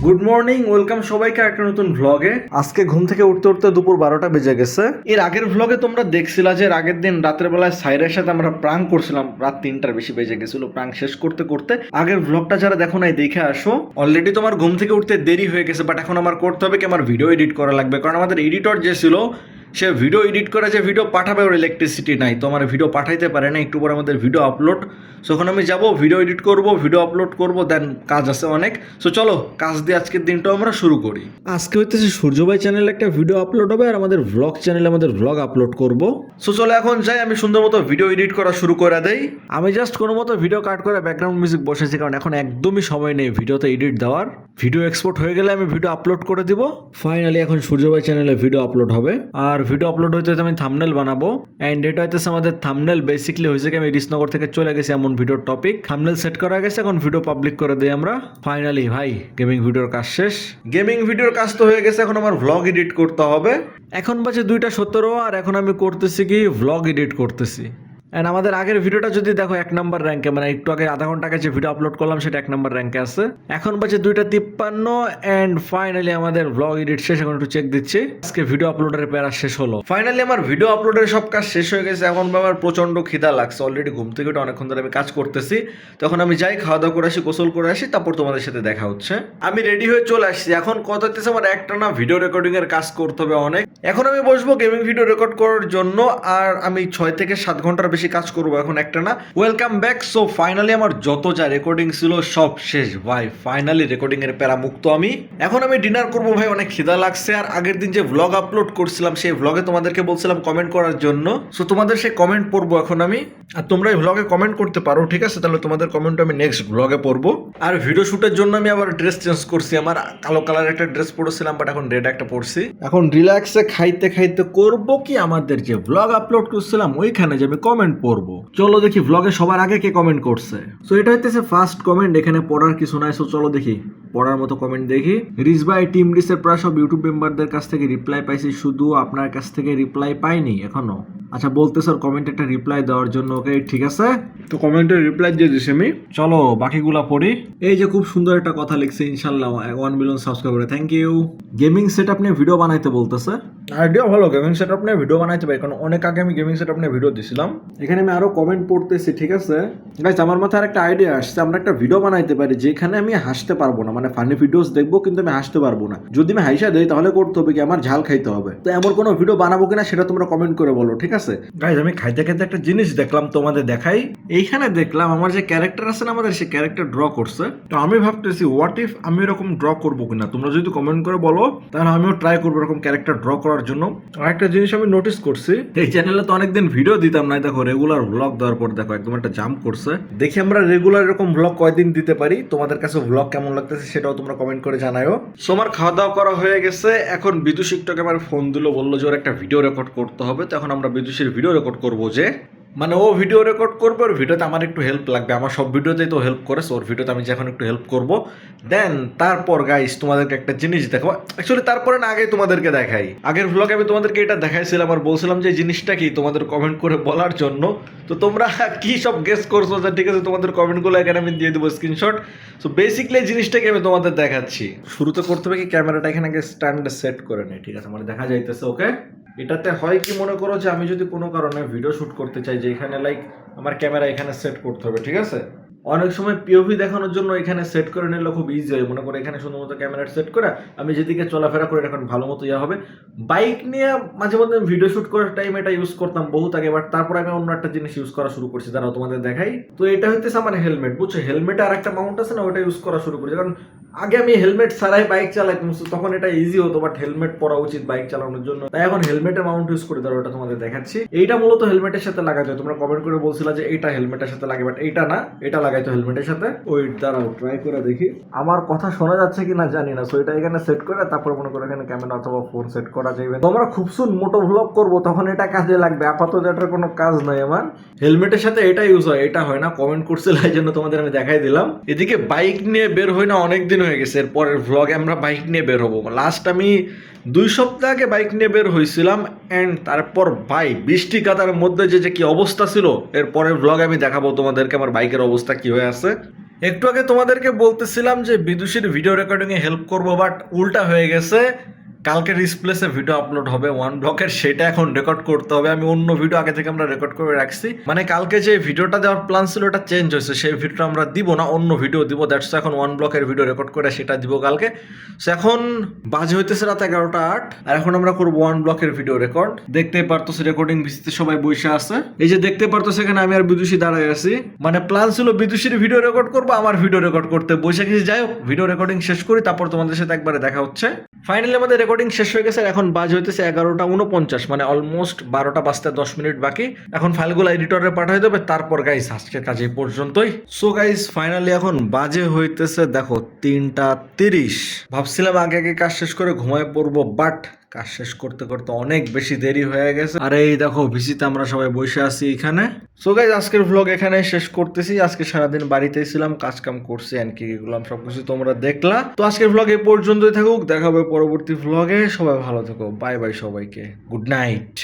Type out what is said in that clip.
Good morning, welcome সবাইকে একটা নতুন ভ্লগে। আজকে ঘুম থেকে উঠতে উঠতে দুপুর 12টা বেজে গেছে। এর আগের ভ্লগে তোমরা দেখছিলা যে আগের দিন রাতের বেলায় সাইরের সাথে আমরা প্রাঙ্ক করছিলাম, রাত 3টার বেশি বেজে গেছিল প্রাঙ্ক শেষ করতে করতে। আগের ভ্লগটা যারা দেখো নাই দেখে আসো। অলরেডি তোমার ঘুম থেকে উঠতে দেরি হয়ে গেছে, বাট এখন আমার করতে হবে কি, আমার ভিডিও এডিট করা লাগবে, কারণ আমাদের এডিটর যে ছিল সে ভিডিও এডিট করে যে ভিডিও পাঠাবে, ওর ইলেকট্রিসিটি নাই, তো আমার ভিডিও পাঠাইতে পারে না। একটু পরে আমাদের ভিডিও আপলোড, সো এখন আমি যাবো ভিডিও এডিট করব, ভিডিও আপলোড করব, দেন কাজ আছে অনেক। সো চলো কাজ দিয়ে আজকের দিনটা আমরা শুরু করি। আজকে হইতেছে সূর্য ভাই চ্যানেলে একটা ভিডিও আপলোড হবে, আর আমাদের ভ্লগ চ্যানেলে আমাদের ভ্লগ আপলোড করব। সো চলো এখন যাই, আমি সুন্দর মতো ভিডিও এডিট করা শুরু করে দেই। আমি জাস্ট কোনো মতো ভিডিও কাট করে ব্যাকগ্রাউন্ড মিউজিক বসেছি, কারণ এখন একদমই সময় নেই ভিডিওতে এডিট দেওয়ার। ভিডিও এক্সপোর্ট হয়ে গেলে আমি ভিডিও আপলোড করে দিব। ফাইনালি এখন সূর্য ভাই চ্যানেলে ভিডিও আপলোড হবে, আর ভিডিও আপলোড হইতে আমি থাম্বনেল বানাবো। এন্ড এটা হইতেছে আমাদের থাম্বনেল। বেসিক্যালি হয়েছে কি, আমি রিসনগর থেকে চলে গেছি এমন ভিডিওর টপিক, থাম্বনেল সেট করা গেছে, এখন ভিডিও পাবলিক করে দেই আমরা। ফাইনালি ভাই গেমিং ভিডিওর কাজ শেষ। গেমিং ভিডিওর কাজ তো হয়ে গেছে, এখন আমার ভ্লগ এডিট করতে হবে। এখন বাজে 2:17, আর এখন আমি করতেছি কি, ভ্লগ এডিট করতেছি। অ্যান্ড আমাদের আগের ভিডিওটা যদি দেখো 1 নম্বর র্যাঙ্কে, মানে একটু আগে আধা ঘন্টা আগে যে ভিডিও আপলোড করলাম সেটা 1 নম্বর র্যাঙ্কে আছে। এখন বাজে 2:53, অ্যান্ড ফাইনালি আমাদের ভ্লগ এডিট শেষ। এখন একটু চেক দিচ্ছি, আজকে ভিডিও আপলোডের প্যারা শেষ হলো। ফাইনালি আমার ভিডিও আপলোডের সব কাজ শেষ হয়ে গেছে। এখন আমার প্রচন্ড খিদা লাগছে, অলরেডি ঘুম থেকে উঠে অনেকক্ষণ ধরে আমি কাজ করতেছি। তখন আমি যাই, খাওয়া দাওয়া করে আসি, গোসল করে আসি, তারপর তোমাদের সাথে দেখা হচ্ছে। আমি রেডি হয়ে চলে আসছি। এখন কথা হচ্ছে আমার একটা না ভিডিও রেকর্ডিং এর কাজ করতে হবে অনেক। এখন আমি বসবো গেমিং ভিডিও রেকর্ড করার জন্য, আর আমি 6 থেকে 7 ঘন্টার বেশি কাজ করবো এখন একটা না। Welcome back. সো ফাইনালি আমার যত যা রেকর্ডিং ছিল সব শেষ ভাই। ফাইনালি রেকর্ডিং এর প্যারা মুক্ত আমি। এখন আমি ডিনার করবো ভাই, অনেক খিদা লাগছে। আর আগের দিন যে ভ্লগ আপলোড করছিলাম সেই ভ্লগে তোমাদেরকে বলছিলাম কমেন্ট করার জন্য, সো তোমাদের সেই কমেন্ট পড়বো এখন আমি। আর তোমরা এই ভ্লগে কমেন্ট করতে পারো, ঠিক আছে? তাহলে তোমাদের কমেন্ট আমি নেক্সট ভ্লগে পড়বো। আর ভিডিও শুটের জন্য আমি আবার ড্রেস চেঞ্জ করছি। আমার কালো কালার একটা ড্রেস পরেছিলাম, বাট এখন রেড একটা পরছি। এখন রিল্যাক্সে খাইতে খাইতে করবো কি, আমাদের যে ভ্লগ আপলোড করছিলাম ওইখানে যে আমি কমেন্ট পড়বো। চলো দেখি ভ্লগে সবার আগে কে কমেন্ট করছে। সো এটা হইতেছে ফার্স্ট কমেন্ট, এখানে পড়ার কিছু নাই। সো চলো দেখি পড়ার মতো কমেন্ট দেখি। রিস ভাই, টিম রিসের প্রায় সব ইউটিউব মেম্বারদের কাছ থেকে রিপ্লাই পাইছি, শুধু আপনার কাছ থেকে রিপ্লাই পাইনি এখনো। আচ্ছা বলতে স্যার কমেন্ট একটা রিপ্লাই দেওয়ার জন্য। ওকে ঠিক আছে, তো কমেন্টের রিপ্লাই দিয়ে দিছি আমি। চলো বাকিগুলা পড়ি। এই যে খুব সুন্দর একটা কথা লিখছে, ইনশাল্লাহ 1 million subscriber, thank you. Gaming setup নিয়ে ভিডিও বানাইতে বলতেছে। আইডিয়া ভালো, গেমিং সেটআপ নিয়ে ভিডিও বানাইতে পারি, কারণ অনেক আগে আমি গেমিং সেটআপ নিয়ে ভিডিও দিছিলাম। এখানে আমি আরো কমেন্ট পড়তেছি, ঠিক আছে গাইস? আমার মাথায় একটা আইডিয়া আসছে, আমরা একটা ভিডিও বানাইতে পারি যেখানে আমি হাসতে পারবো না, মানে ফানি ভিডিওস দেখবো কিন্তু আমি হাসতে পারবো না। যদি আমি হাসা দেই তাহলে করতে হবে কি, আমার ঝাল খাইতে হবে। তো এমন কোনো ভিডিও বানাবো কিনা সেটা তোমরা কমেন্ট করে বলো, ঠিক আছে গাইস? আমি খাইতে খাইতে একটা জিনিস দেখলাম, তোমাদের দেখাই। এইখানে দেখলাম আমার যে ক্যারেক্টার আছে না, আমাদের সে ক্যারেক্টার ড্র করছে। তো আমি ভাবতেছি হোয়াট ইফ আমি এরকম ড্র করবো কিনা। তোমরা যদি কমেন্ট করে বলো তাহলে আমিও ট্রাই করবো এরকম ক্যারেক্টার ড্র করার জন্য। আরেকটা জিনিস আমি নোটিস করছি, এই চ্যানেলে তো অনেকদিন ভিডিও দিতাম না, দেখো রেগুলার ভ্লগ দেওয়ার পর দেখো একদম একটা জাম্প করছে। দেখি আমরা রেগুলার এরকম ভ্লগ কয়দিন দিতে পারি। তোমাদের কাছে ভ্লগ কেমন লাগতেছে সেটাও তোমরা কমেন্ট করে জানাও। সো আমার খাওয়া দাওয়া করা হয়ে গেছে। এখন বিদুষী একটু আমার ফোন দিল, বললো যে ওর একটা ভিডিও রেকর্ড করতে হবে। তো এখন আমরা বিদুষীর ভিডিও রেকর্ড করবো, যে মানে ও ভিডিও রেকর্ড করবে, ওর ভিডিওতে আমার একটু হেল্প লাগবে। আমার সব ভিডিওতেই তো হেল্প করে, ওর ভিডিওতে আমি যখন একটু হেল্প করবো। দেন তারপর গাইস তোমাদেরকে একটা জিনিস দেখাবো। অ্যাকচুয়ালি তারপরে না, আগে তোমাদেরকে দেখাই। আগের ভ্লগে আমি তোমাদেরকে এটা দেখাইছিলাম আর বলছিলাম যে জিনিসটা কি, তোমাদের কমেন্ট করে বলার জন্য। তো তোমরা কি সব গেস করছো, যে ঠিক আছে তোমাদের কমেন্টগুলো এখানে আমি দিয়ে দেবো স্ক্রিনশট। সো বেসিক্যালি জিনিসটাকে আমি তোমাদের দেখাচ্ছি। শুরুতে করতে হবে কি, ক্যামেরাটা এখানে স্ট্যান্ডে সেট করে নেই, ঠিক আছে? মানে দেখা যাইতেছে। ওকে, এটাতে হয় কি, মনে করো যে আমি যদি কোনো কারণে ভিডিও শুট করতে চাই, যে এখানে লাইক আমার ক্যামেরা এখানে সেট করতে হবে, ঠিক আছে? অনেক সময় পিওভি দেখানোর জন্য এখানে সেট করে নিলে খুব ইজি হয়। মনে করো এখানে শুধুমাত্র ক্যামেরা সেট করে আমি যেদিকে চলাফেরা করে এখন ভালো মতো ইয়া হবে। বাইক নিয়ে মাঝে মধ্যে ভিডিও শুট করার টাইম এটা ইউজ করতাম বহুত আগে, বাট তারপর আমি অন্য একটা জিনিস ইউজ করা শুরু করছি, দাঁড়াও তোমাদের দেখাই। তো এটা হইতেছে আমার হেলমেট, বুঝছো? হেলমেটে আর একটা মাউন্ট আছে না, ওটা ইউজ করা শুরু করছি। কারণ আগে আমি হেলমেট ছাড়াই বাইক চালাইতাম, তখন এটা ইজি হতো, বাট হেলমেট পরা উচিত বাইক চালানোর জন্য, তাই এখন হেলমেটের মাউন্ট ইউজ করে। দাঁড়াও ওটা তোমাদের দেখাচ্ছি। এইটা মূলত হেলমেটের সাথে লাগাতে হয়। তোমরা কমেন্ট করে বলছিলা যে এইটা হেলমেটের সাথে লাগে, বাট এইটা না, এটা লাগাইতো হেলমেটের সাথে। ওই দাঁড়াও ট্রাই করে দেখি, আমার কথা শোনা যাচ্ছে কিনা জানি না। সো এটা এখানে সেট করে তারপর মনে করো এখানে ক্যামেরা অথবা ফোন সেট করা যাবে। তোমরা খুব সুন মোটো ভ্লগ করবো তখন এটা কাজে লাগবে, আপাতত এটার কোনো কাজ নাই আমার। হেলমেটের সাথে এটা ইউজ হয়, এটা হয় না। কমেন্ট করছিল এই জন্য তোমাদের আমি দেখাই দিলাম। এদিকে বাইক নিয়ে বের হই না অনেকদিন হয়ে গেছে। এরপরের ভ্লগে আমরা বাইক নিয়ে বের হবো। লাস্ট আমি 2 সপ্তাহ আগে বাইক নিয়ে বের হয়েছিলাম, অ্যান্ড তারপর ভাই বৃষ্টি কাদার মধ্যে যে কি অবস্থা ছিল, এর পরের ভ্লগে আমি দেখাবো তোমাদেরকে আমার বাইকের অবস্থা কি হয়ে আছে। একটু আগে তোমাদেরকে বলতেছিলাম যে বিদুষীর ভিডিও রেকর্ডিং এ হেল্প করবো, বাট উল্টা হয়ে গেছে। কালকে রিসপ্লেসে ভিডিও আপলোড হবে ওয়ান ব্লকের, সেটা এখন রেকর্ড করতে হবে। আমি অন্য ভিডিও আগে থেকে আমরা রেকর্ড করে রাখছি, মানে কালকে যে ভিডিওটা দেওয়ার প্ল্যান ছিল ওটা চেঞ্জ হয়েছে, সেই ভিডিওটা আমরা দিব না, অন্য ভিডিও দিব। দ্যাটস এখন ওয়ান ব্লকের ভিডিও রেকর্ড করে সেটা দিব কালকে। সো এখন বাজে হইতেছে রাত 11টা 8, আর এখন আমরা করবো ওয়ান ব্লকের ভিডিও রেকর্ড। দেখতেই পারতেছি রেকর্ডিং ভিসিতে সবাই বসে আছে, এই যে দেখতে পারতেছে এখানে আমি আর বিদুষী দাঁড়ায় আছি। মানে প্ল্যান ছিল বিদুষীর ভিডিও রেকর্ড করবো, আমার ভিডিও রেকর্ড করতে বসে গেছি। যাই হোক, ভিডিও রেকর্ডিং শেষ করি, তারপর তোমাদের সাথে একবারে দেখা হচ্ছে। ফাইনালি আমাদের রেকর্ডিং শেষ হয়ে গেছে, এখন বাজে হইতেছে 11টা 49, মানে অলমোস্ট 12টা বাজতে 10 মিনিট বাকি। এখন ফাইলগুলো এডিটরে পাঠাই দেবে, তারপর গাইস আজকের কাজ এই পর্যন্তই। সো গাইস ফাইনালি এখন বাজে হইতেছে দেখো 3টা 30। ভাবছিলাম আগে আগে কাজ শেষ করে ঘুমায় পড়বো, বাট কাজ শেষ করতে করতে অনেক বেশি দেরি হয়ে গেছে। আর এই দেখো ভিসিতে আমরা সবাই বসে আছি এখানে। সো গাইস আজকের ভ্লগ এখানে শেষ করতেছি। আজকে সারাদিন বাড়িতেই ছিলাম, কাজ কাম করছি এন্ড কি গেলাম সবকিছু তোমরা দেখলা। তো আজকের ভ্লগ এই পর্যন্তই থাকুক, দেখা হবে পরবর্তী ভ্লগে। সবাই ভালো থেকো, বাই বাই সবাইকে, গুড নাইট।